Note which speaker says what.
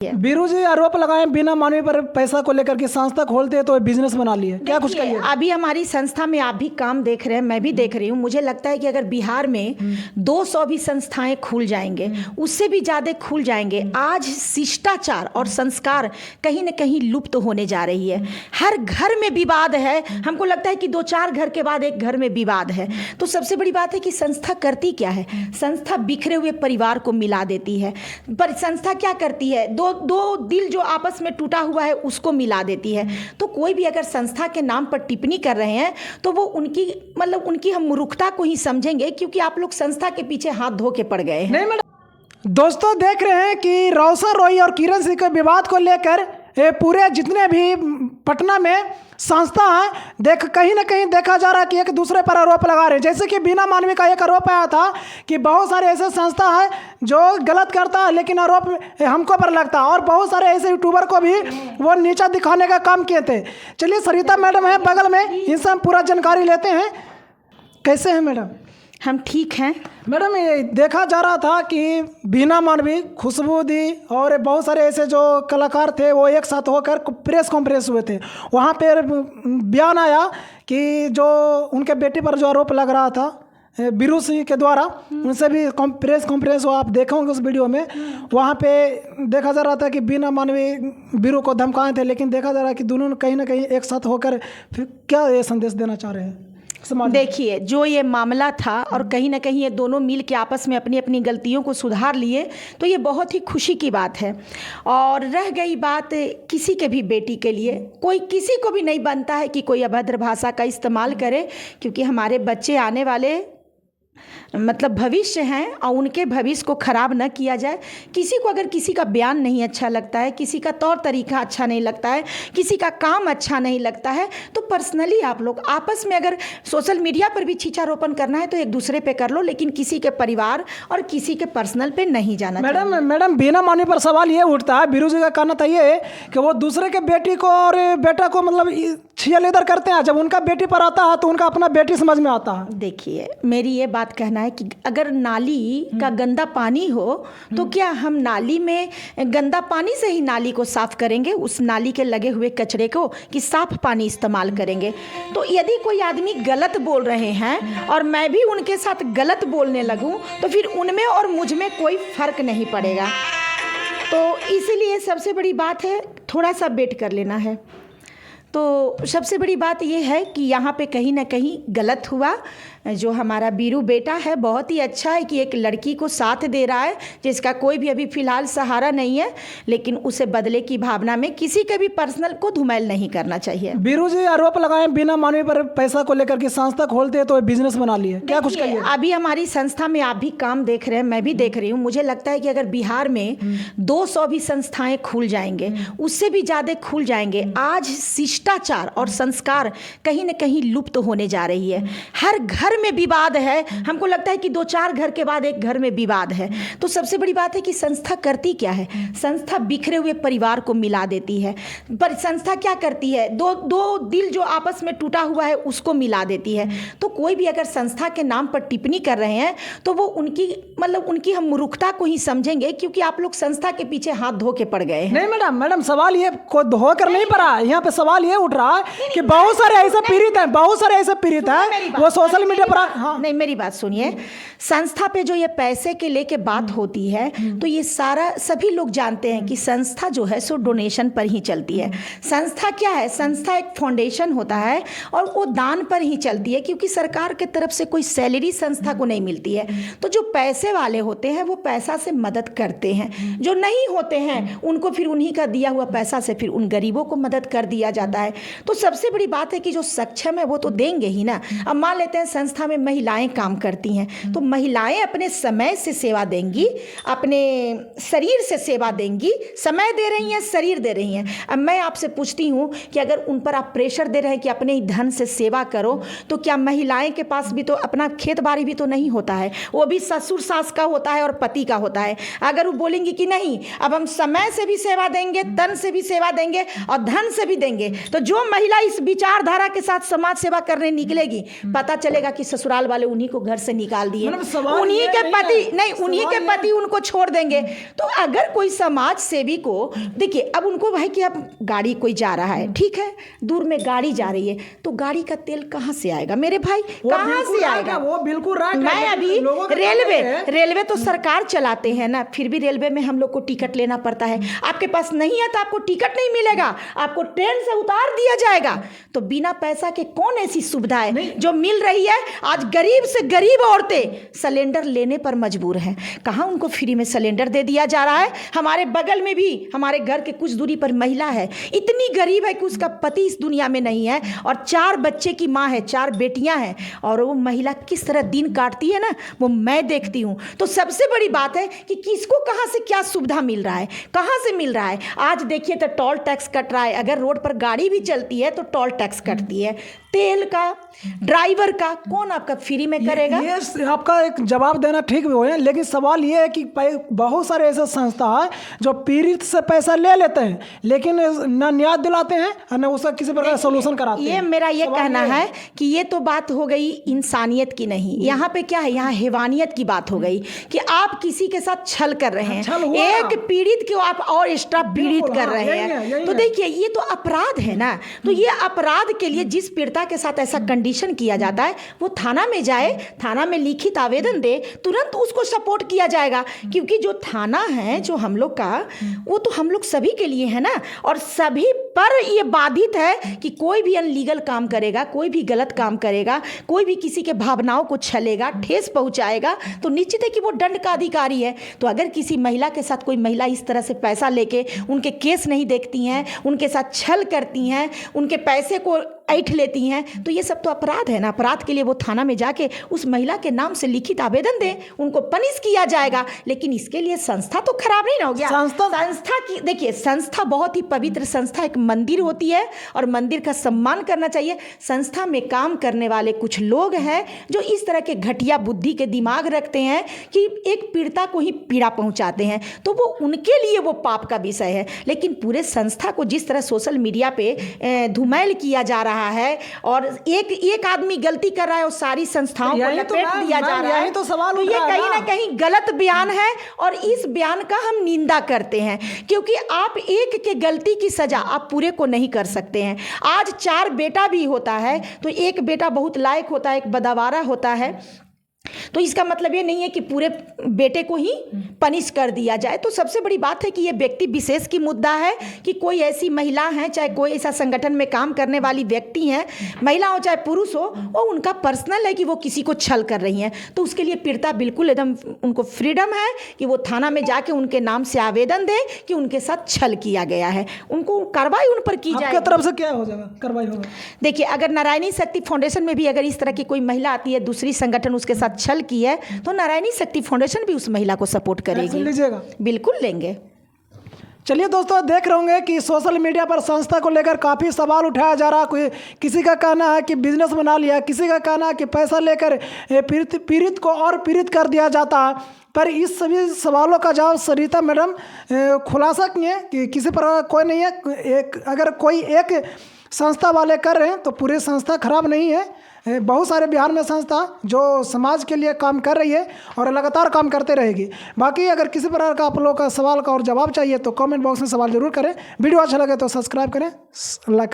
Speaker 1: बीरू जी आरोप लगाए बिना मानवी पर पैसा को लेकर के संस्था खोलते तो बिजनेस बना लिए, क्या कुछ कहिए?
Speaker 2: अभी हमारी संस्था में आप भी काम देख रहे हैं, मैं भी देख रही हूँ। मुझे लगता है कि अगर बिहार में 200 भी संस्थाएं खुल जाएंगे, उससे भी ज़्यादा खुल जाएंगे। आज शिष्टाचार और संस्कार कहीं न कहीं लुप्त होने जा रही है। हर घर में विवाद है। हमको लगता है कि 2-4 घर के बाद एक घर में विवाद है। तो सबसे बड़ी बात है कि संस्था करती क्या है? संस्था बिखरे हुए परिवार को मिला देती है। पर संस्था क्या करती है? दो दिल जो आपस में टूटा हुआ है उसको मिला देती है। तो कोई भी अगर संस्था के नाम पर टिप्पणी कर रहे हैं तो वो उनकी हम मूर्खता को ही समझेंगे, क्योंकि आप लोग संस्था के पीछे हाथ धो के पड़ गए हैं।
Speaker 1: नहीं मैडम, दोस्तों देख रहे हैं कि रोशन रोई और किरण सिंह के विवाद को लेकर पूरे जितने भी पटना में संस्था है कहीं ना कहीं देखा जा रहा है कि एक दूसरे पर आरोप लगा रहे हैं। जैसे कि बिना मानवी का एक आरोप आया था कि बहुत सारे ऐसे संस्था है जो गलत करता है लेकिन आरोप हमको पर लगता है, और बहुत सारे ऐसे यूट्यूबर को भी वो नीचा दिखाने का काम किए थे। चलिए सरिता मैडम है बगल में, इनसे हम पूरा जानकारी लेते हैं। कैसे हैं मैडम?
Speaker 2: हम ठीक हैं
Speaker 1: मैडम। ये देखा जा रहा था कि बीना मानवी, खुशबू दी और बहुत सारे ऐसे जो कलाकार थे वो एक साथ होकर प्रेस कॉन्फ्रेंस हुए थे। वहाँ पे बयान आया कि जो उनके बेटे पर जो आरोप लग रहा था बीरू सिंह के द्वारा, उनसे भी प्रेस कॉन्फ्रेंस हो, आप देखेंगे उस वीडियो में। वहाँ पे देखा जा रहा था कि बिना मानवी बीरू को धमकाए थे, लेकिन देखा जा रहा है कि दोनों कहीं ना कहीं एक साथ होकर फिर क्या ये संदेश देना चाह रहे हैं?
Speaker 2: देखिए, जो ये मामला था और कहीं ना कहीं ये दोनों मिल के आपस में अपनी अपनी गलतियों को सुधार लिए, तो ये बहुत ही खुशी की बात है। और रह गई बात किसी के भी बेटी के लिए, कोई किसी को भी नहीं बनता है कि कोई अभद्र भाषा का इस्तेमाल करे, क्योंकि हमारे बच्चे आने वाले भविष्य हैं और उनके भविष्य को ख़राब न किया जाए। किसी को अगर किसी का बयान नहीं अच्छा लगता है, किसी का तौर तरीका अच्छा नहीं लगता है, किसी का काम अच्छा नहीं लगता है, तो पर्सनली आप लोग आपस में अगर सोशल मीडिया पर भी छीछारोपण करना है तो एक दूसरे पे कर लो, लेकिन किसी के परिवार और किसी के पर्सनल पे नहीं जाना।
Speaker 1: मैडम बिना मानवी पर सवाल ये उठता है, बीरू जी का कहना था ये कि वो दूसरे के बेटी को और बेटा को छिया-लेदर करते हैं, जब उनका बेटी पर आता है तो उनका अपना बेटी समझ में आता है।
Speaker 2: देखिए, मेरी ये बात कहना है कि अगर नाली का गंदा पानी हो तो क्या हम नाली में गंदा पानी से ही नाली को साफ करेंगे, उस नाली के लगे हुए कचरे को, कि साफ पानी इस्तेमाल करेंगे? तो यदि कोई आदमी गलत बोल रहे हैं और मैं भी उनके साथ गलत बोलने लगूं तो फिर उनमें और मुझ में कोई फर्क नहीं पड़ेगा। तो इसलिए सबसे बड़ी बात है थोड़ा सा वेट कर लेना है। तो सबसे बड़ी बात यह है कि यहाँ पे कहीं ना कहीं गलत हुआ। जो हमारा बीरू बेटा है बहुत ही अच्छा है कि एक लड़की को साथ दे रहा है जिसका कोई भी अभी फ़िलहाल सहारा नहीं है, लेकिन उसे बदले की भावना में किसी के भी पर्सनल को धुमैल नहीं करना चाहिए।
Speaker 1: बीरू जी आरोप लगाए बिना मानवी पर पैसा को लेकर के संस्था खोलते तो बिजनेस बना लिए, क्या कुछ कहिए?
Speaker 2: अभी हमारी संस्था में आप भी काम देख रहे हैं, मैं भी देख रही हूँ। मुझे लगता है कि अगर बिहार में 200 भी संस्थाएं खुल जाएंगे, उससे भी ज़्यादा खुल जाएंगे। आज शिष्टाचार और संस्कार कहीं न कहीं लुप्त होने जा रही है। हर घर में विवाद है। हमको लगता है कि 2-4 घर के बाद एक घर में विवाद है। तो सबसे बड़ी बात है कि संस्था करती क्या है? संस्था बिखरे हुए परिवार को मिला देती है। पर संस्था क्या करती है? दो दिल जो आपस में टूटा हुआ है उसको मिला देती है। तो कोई भी अगर संस्था के नाम पर टिप्पणी कर रहे हैं तो वो उनकी हम मूर्खता को ही समझेंगे, क्योंकि आप लोग संस्था के पीछे हाथ धो के पड़ गए हैं।
Speaker 1: नहीं मैडम, सवाल ये को धोकर नहीं पड़ा, यहाँ पे सवाल ये उठ रहा है कि बहुत सारे ऐसे पीड़ित हैं, वो सोशल मीडिया पर। हाँ,
Speaker 2: नहीं, मेरी बात सुनिए। संस्था पे जो ये पैसे के लेके बात होती है तो ये सारा सभी लोग जानते हैं कि संस्था जो है सो डोनेशन पर ही चलती है। संस्था क्या है? संस्था एक फाउंडेशन होता है और वो दान पर ही चलती है, क्योंकि सरकार के तरफ से कोई सैलरी संस्था को नहीं मिलती है। तो जो पैसे वाले होते हैं वो पैसा से मदद करते हैं, जो नहीं होते हैं उनको फिर उन्हीं का दिया हुआ पैसा से फिर उन गरीबों को मदद कर दिया जाता है। तो सबसे बड़ी बात है कि जो सक्षम है वो तो देंगे ही ना। अब मान लेते हैं संस्था में महिलाएं काम करती हैं, तो महिलाएं अपने समय से सेवा देंगी, अपने शरीर से सेवा देंगी। समय दे रही हैं, शरीर दे रही हैं। अब मैं आपसे पूछती हूँ कि अगर उन पर आप प्रेशर दे रहे हैं कि अपने ही धन से सेवा करो, तो क्या महिलाएं के पास भी तो अपना खेत बाड़ी भी तो नहीं होता है? वो भी ससुर सास का होता है और पति का होता है। अगर वो बोलेंगी कि नहीं, अब हम समय से भी सेवा देंगे, तन से भी सेवा देंगे और धन से भी देंगे, तो जो महिला इस विचारधारा के साथ समाज सेवा करने निकलेगी, पता चलेगा कि ससुराल वाले उन्हीं को घर से निकाल दिए,
Speaker 1: मतलब सवाल
Speaker 2: उन्हीं
Speaker 1: ये
Speaker 2: के
Speaker 1: नहीं
Speaker 2: पति
Speaker 1: है।
Speaker 2: नहीं, उन्हीं
Speaker 1: सवाल
Speaker 2: के
Speaker 1: ये-
Speaker 2: पति उनको छोड़ देंगे। तो अगर कोई समाज सेवी को देखिए, अब उनको भाई कि अब गाड़ी कोई जा रहा है, ठीक है, दूर में गाड़ी जा रही है, तो गाड़ी का तेल कहाँ से आएगा मेरे भाई,
Speaker 1: वो
Speaker 2: कहाँ
Speaker 1: बिल्कुल
Speaker 2: से
Speaker 1: राइट
Speaker 2: आएगा?
Speaker 1: है, वो बिल्कुल राइट है,
Speaker 2: मैं
Speaker 1: लेकिन
Speaker 2: अभी
Speaker 1: लोगों का
Speaker 2: रेलवे तो सरकार चलाते हैं ना, फिर भी रेलवे में हम लोग को टिकट लेना पड़ता है। आपके पास नहीं है तो आपको टिकट नहीं मिलेगा, आपको ट्रेन से उतार दिया जाएगा। तो बिना पैसा के कौन ऐसी सुविधाएं जो मिल रही है, आज गरीब से गरीब औरतें सिलेंडर लेने पर मजबूर हैं। कहाँ उनको फ्री में सिलेंडर दे दिया जा रहा है? हमारे बगल में भी हमारे घर के कुछ दूरी पर महिला है, इतनी गरीब है कि उसका पति इस दुनिया में नहीं है और 4 बच्चे की माँ है, 4 बेटियां हैं, और वो महिला किस तरह दिन काटती है ना, वो मैं देखती हूँ। तो सबसे बड़ी बात है कि किसको कहाँ से क्या सुविधा मिल रहा है, कहाँ से मिल रहा है। आज देखिए तो टोल टैक्स कट रहा है, अगर रोड पर गाड़ी भी चलती है तो टोल टैक्स कटती है, तेल का, ड्राइवर का, कौन आपका फ्री में करेगा?
Speaker 1: ये आपका एक जवाब देना ठीक भी है, लेकिन सवाल ये है कि बहुत सारे ऐसे संस्था है जो पीड़ित से पैसा ले लेते हैं, लेकिन न न्याय दिलाते हैं और न उसका किसी प्रकार सोल्यूशन कराते हैं।
Speaker 2: ये मेरा ये
Speaker 1: सवाल
Speaker 2: कहना
Speaker 1: ये
Speaker 2: है कि ये तो बात हो गई इंसानियत की, नहीं, यहाँ पे क्या है, यहाँ हैवानियत की बात हो गई कि आप किसी के साथ छल कर रहे हैं,
Speaker 1: छल हुआ।
Speaker 2: एक पीड़ित को आप और एक्स्ट्रा पीड़ित
Speaker 1: बिल्कुल,
Speaker 2: कर
Speaker 1: हाँ,
Speaker 2: रहे
Speaker 1: यही
Speaker 2: हैं।
Speaker 1: है, यही
Speaker 2: तो
Speaker 1: है।
Speaker 2: देखिए ये तो अपराध है ना। तो ये अपराध के लिए जिस पीड़िता के साथ ऐसा कंडीशन किया जाता है, वो थाना में जाए, थाना में लिखित आवेदन दे, तुरंत उसको सपोर्ट किया जाएगा। क्योंकि जो थाना है जो हम लोग का, वो तो हम लोग सभी के लिए है ना, और सभी पर ये बाधित है कि कोई भी अनलीगल काम करेगा, कोई भी गलत काम करेगा, कोई भी किसी के भावनाओं को छलेगा, ठेस पहुंचाएगा, तो निश्चित है कि वो दंड का अधिकारी है। तो अगर किसी महिला के साथ कोई महिला इस तरह से पैसा लेके उनके केस नहीं देखती हैं, उनके साथ छल करती हैं, उनके पैसे को ऐंठ लेती हैं, तो ये सब तो अपराध है ना। अपराध के लिए वो थाना में जाके उस महिला के नाम से लिखित आवेदन दें, उनको पनिश किया जाएगा। लेकिन इसके लिए संस्था तो खराब नहीं ना हो गया। संस्था की देखिए, संस्था बहुत ही पवित्र संस्था, एक मंदिर होती है और मंदिर का सम्मान करना चाहिए। संस्था में काम करने वाले कुछ लोग हैं जो इस तरह के घटिया बुद्धि के दिमाग रखते हैं कि एक पीड़िता को ही पीड़ा पहुंचाते हैं, तो वो उनके लिए वो पाप का विषय है। लेकिन पूरे संस्था को जिस तरह सोशल मीडिया पे धुमैल किया जा रहा है और एक आदमी गलती कर रहा है और सारी संस्थाओं को लपेट दिया जा रहा है,
Speaker 1: तो सवाल
Speaker 2: तो ये कहीं ना कहीं गलत बयान है और इस बयान का हम निंदा करते हैं। क्योंकि आप एक के गलती की सजा आप पूरे को नहीं कर सकते हैं। आज 4 बेटा भी होता है तो एक बेटा बहुत लायक होता है, एक बदवारा होता है, तो इसका मतलब ये नहीं है कि पूरे बेटे को ही पनिश कर दिया जाए। तो सबसे बड़ी बात है कि ये व्यक्ति विशेष की मुद्दा है कि कोई ऐसी महिला है, चाहे कोई ऐसा संगठन में काम करने वाली व्यक्ति हैं, महिला हो चाहे पुरुष हो, वो उनका पर्सनल है कि वो किसी को छल कर रही हैं, तो उसके लिए पीड़िता बिल्कुल एकदम उनको फ्रीडम है कि वो थाना में जाके उनके नाम से आवेदन दे कि उनके साथ छल किया गया है, उनको कार्रवाई उन पर की जाए।
Speaker 1: आपके तरफ से क्या हो जाएगा, कार्रवाई होगा?
Speaker 2: देखिए, अगर नारायणी शक्ति फाउंडेशन में भी अगर इस तरह की कोई महिला आती है, दूसरी संगठन उसके साथ छल की है, तो नारायणी शक्ति फाउंडेशन भी उस महिला को सपोर्ट करेगी।
Speaker 1: लीजिएगा,
Speaker 2: बिल्कुल लेंगे।
Speaker 1: चलिए दोस्तों, देख रहे होंगे कि सोशल मीडिया पर संस्था को लेकर काफ़ी सवाल उठाया जा रहा है। कोई किसी का कहना है कि बिजनेस बना लिया, किसी का कहना है कि पैसा लेकर पीड़ित को और पीड़ित कर दिया जाता है। पर इस सभी सवालों का जवाब सरिता मैडम खुलासा किए कि किसी पर कोई नहीं है। अगर कोई एक संस्था वाले कर रहे हैं तो पूरी संस्था खराब नहीं है। बहुत सारे बिहार में संस्था जो समाज के लिए काम कर रही है और लगातार काम करते रहेगी। बाकी अगर किसी प्रकार का आप लोगों का सवाल का और जवाब चाहिए तो कमेंट बॉक्स में सवाल जरूर करें। वीडियो अच्छा लगे तो सब्सक्राइब करें। अल्लाह